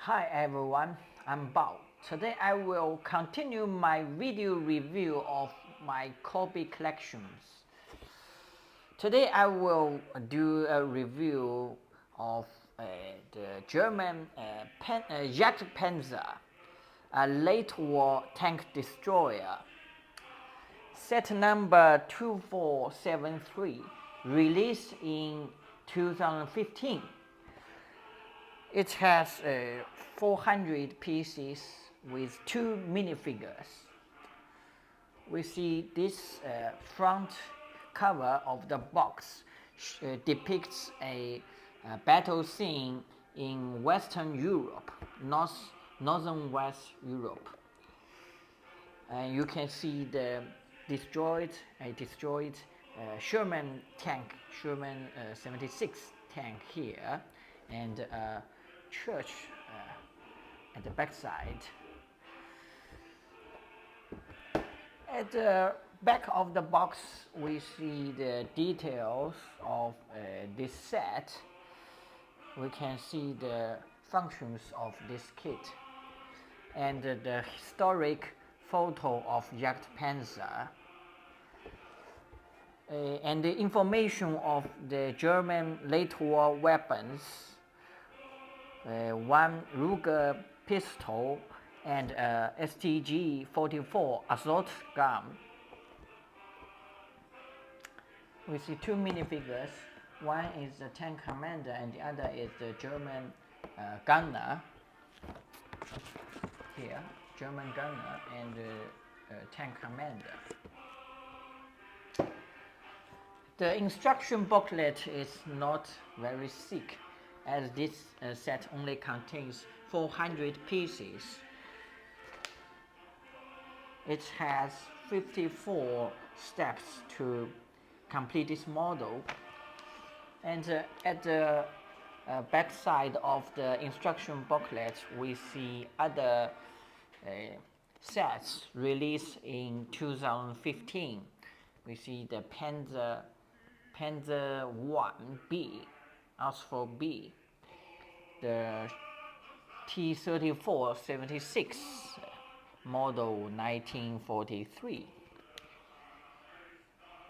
Hi everyone, I'm Bao. Today I will continue my video review of my Cobi collections. Today I will do a review of the German Jagdpanther, a late war tank destroyer. Set number 2473, released in 2015. It has 400 pieces with 2 minifigures. We see this front cover of the box depicts a battle scene in Western Europe, Northern West Europe. And you can see the destroyed Sherman tank, Sherman 76 tank here, and church at the back side. At the back of the box, we see the details of this set. We can see the functions of this kit and the historic photo of Jagdpanther and the information of the German late war weapons, one Ruger pistol and STG-44 assault gun. We see 2 minifigures. One is the tank commander and the other is the German gunner. Here, German gunner and tank commander. The instruction booklet is not very thick, as this set only contains 400 pieces. It has 54 steps to complete this model, and at the back side of the instruction booklet we see other sets released in 2015. We see the Panzer 1B, Oxford B, the T-34-76 model 1943,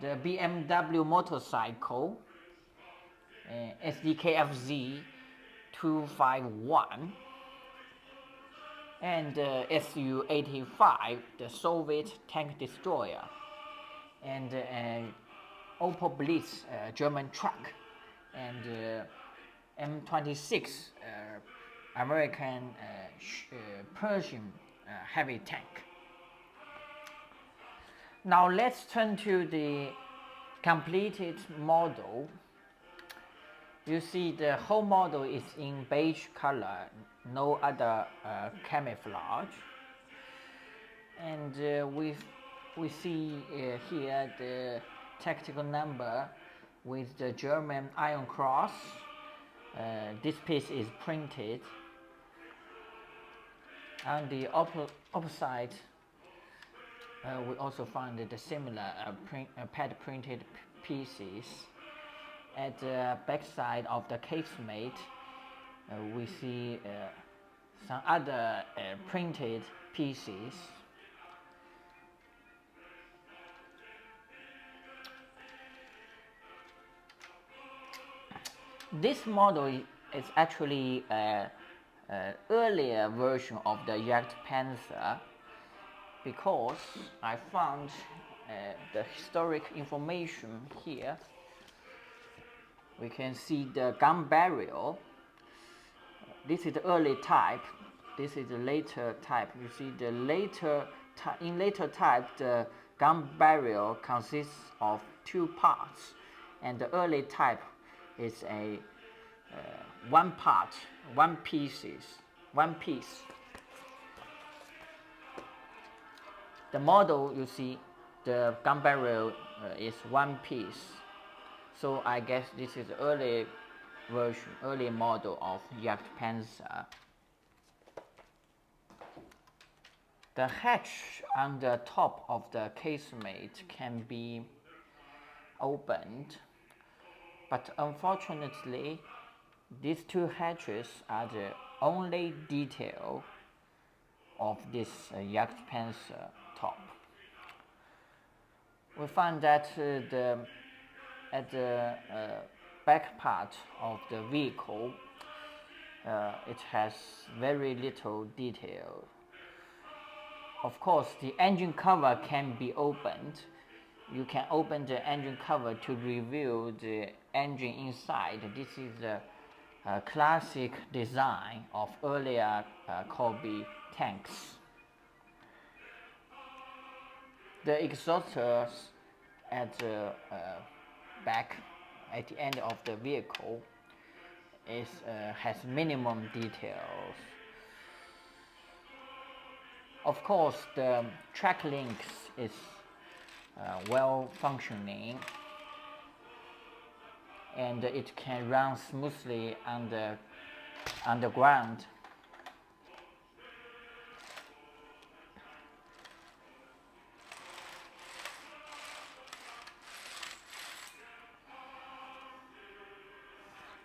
the BMW motorcycle SDKFZ 251, and Su-85, the Soviet tank destroyer, and Opel Blitz German truck, and M26 American Persian heavy tank. Now let's turn to the completed model. You see the whole model is in beige color, no other camouflage, and we see here the tactical number with the German Iron Cross. This piece is printed. On the opposite, we also found the similar pad printed pieces. At the back side of the casemate, we see some other printed pieces. This model is actually an earlier version of the Jagdpanther, because I found the historic information here. We can see the gun barrel. This is the early type. This is the later type. You see the in later type, the gun barrel consists of 2 parts, and the early type is a one piece. The model, you see, the gun barrel is 1 piece. So I guess this is the early version, early model of Jagdpanther. The hatch on the top of the casemate can be opened, but unfortunately these 2 hatches are the only detail of this Jagdpanther top. We find that at the back part of the vehicle, it has very little detail. Of course, the engine cover can be opened. You can open the engine cover to reveal the engine inside. This is a classic design of earlier Cobi tanks. The exhausters at the back, at the end of the vehicle, has minimum details. Of course, the track links is well functioning, and it can run smoothly underground.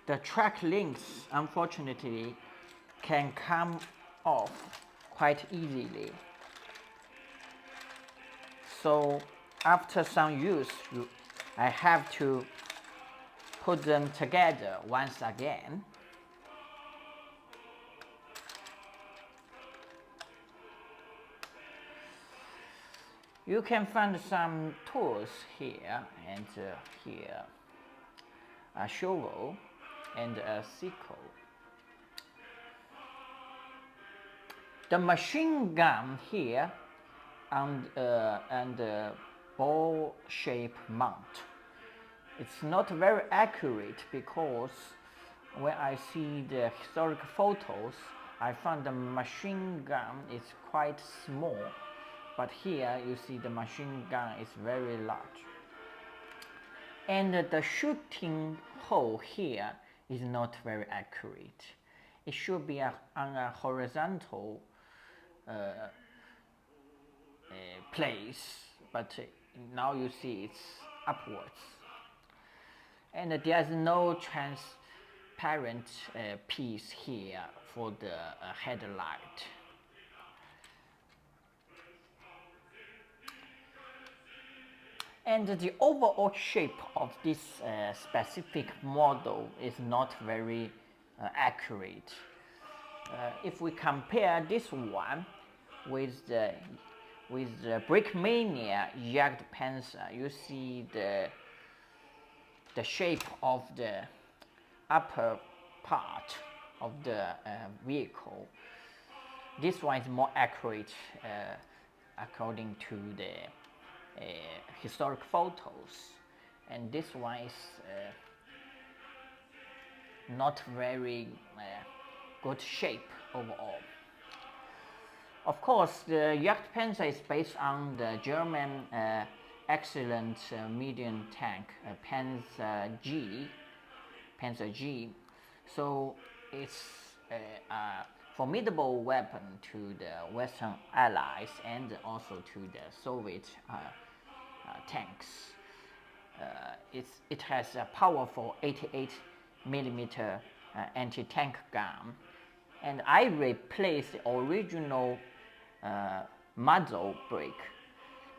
The track links, unfortunately, can come off quite easily. So after some use, I have to put them together once again. You can find some tools here and here, a shovel and a sickle. The machine gun here and ball shape mount. It's not very accurate because when I see the historic photos, I found the machine gun is quite small, but here you see the machine gun is very large. And the shooting hole here is not very accurate. It should be on a horizontal place, but now you see it's upwards. And there's no transparent piece here for the headlight. And the overall shape of this specific model is not very accurate. If we compare this one with the Brickmania Jagdpanther, you see the shape of the upper part of the vehicle. This one is more accurate according to the historic photos, and this one is not very good shape overall. Of course, the Jagdpanther is based on the German excellent medium tank Panzer G. So it's a formidable weapon to the Western Allies and also to the Soviet tanks. It has a powerful 88mm anti-tank gun, and I replaced the original muzzle brake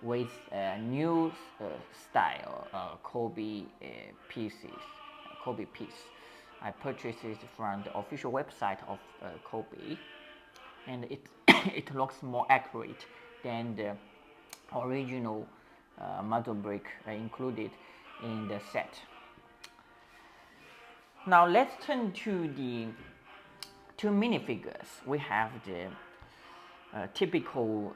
with a new style Cobi piece. I purchased it from the official website of Cobi, and it looks more accurate than the original muzzle brake included in the set. Now let's turn to the two minifigures. We have the typical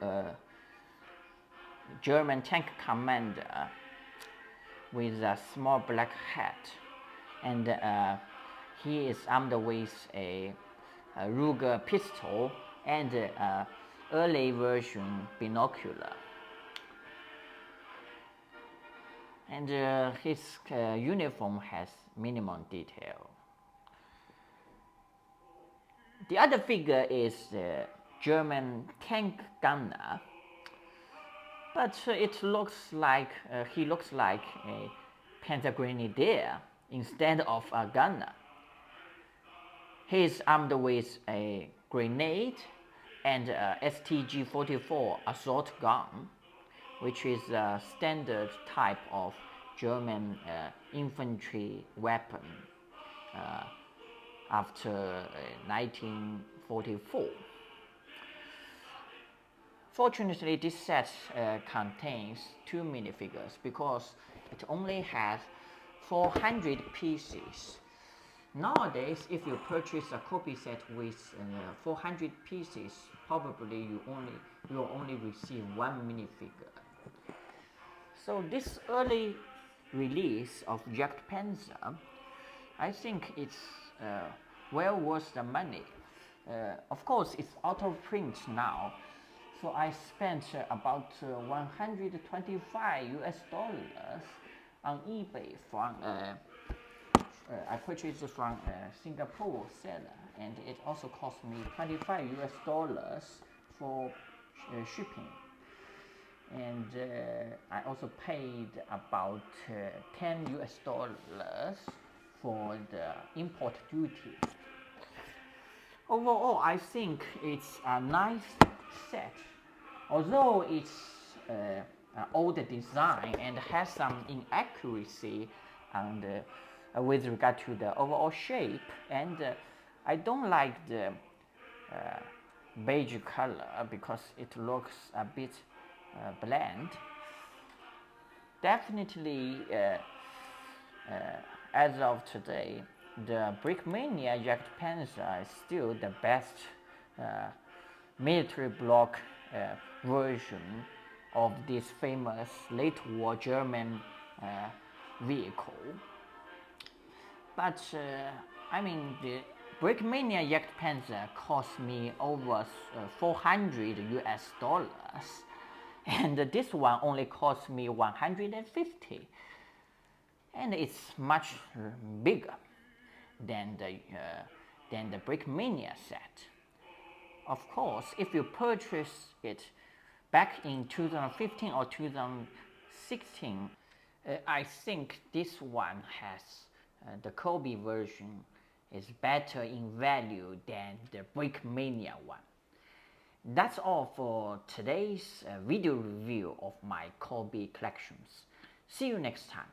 German tank commander with a small black hat, and he is armed with a Ruger pistol and early version binocular. And his uniform has minimum detail. The other figure is the German tank gunner, but it looks like he looks like a Panzer Grenadier instead of a gunner. He is armed with a grenade and a STG-44 assault gun, which is a standard type of German infantry weapon after 1944. Fortunately, this set contains 2 minifigures because it only has 400 pieces. Nowadays, if you purchase a Cobi set with 400 pieces, probably you will only receive 1 minifigure. So this early release of Jagdpanther, I think it's well worth the money. Of course, it's out of print now, so I spent about 125 US dollars on eBay from I purchased it from a Singapore seller, and it also cost me 25 US dollars for shipping. And I also paid about 10 US dollars for the import duty. Overall, I think it's a nice set, although it's an old design and has some inaccuracy and with regard to the overall shape, and I don't like the beige color because it looks a bit bland. Definitely, as of today, the Brickmania Jagdpanther is still the best military block version of this famous late war German vehicle. But I mean, the Brickmania Jagdpanther cost me over 400 US dollars, and this one only cost me 150, and it's much bigger than the Brickmania set. Of course, if you purchase it back in 2015 or 2016, I think this one has the Cobi version is better in value than the Brickmania one. That's all for today's video review of my Cobi collections. See you next time.